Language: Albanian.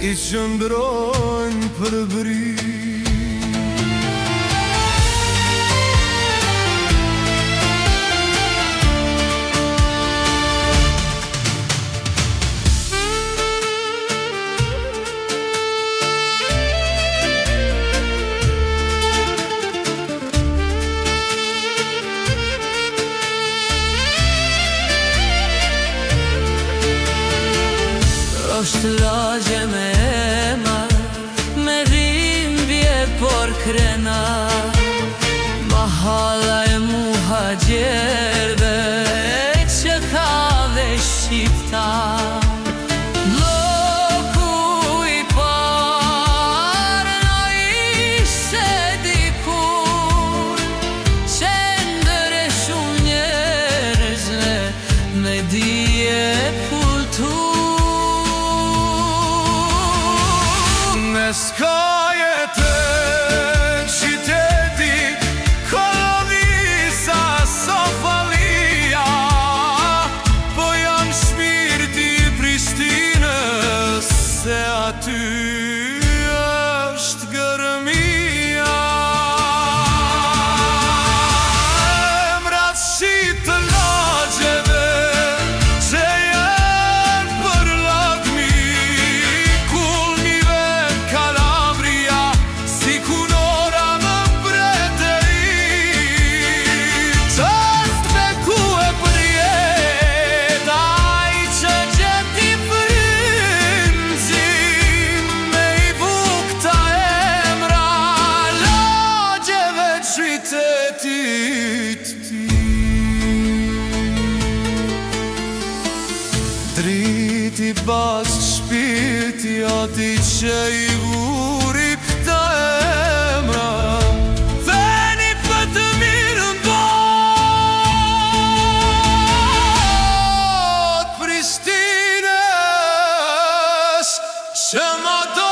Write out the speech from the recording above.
I qëndrojnë për bri. Është lagje me emar, me dhimbje por krena, mahala e muhagjerve që ka dhe shqiptar. Bloku I parë në ishte dikur, që ndëre shumë njerëzve me dije kultur. S'ka jetën qyteti, kolonisa Sofalia, po janë shpirti Prishtinës, se aty është gërmia. Emrat shqip të lagjeve që janë për lagmi, si kunora më mbretëri, qast me ku e përjet, ai që gjeti frymëzim, me I buk ta emra lagjeve qytetit ti. Driti bas shpirti ati që I vuri këta emra, veni për të mirë bot Prishtinës, që ma do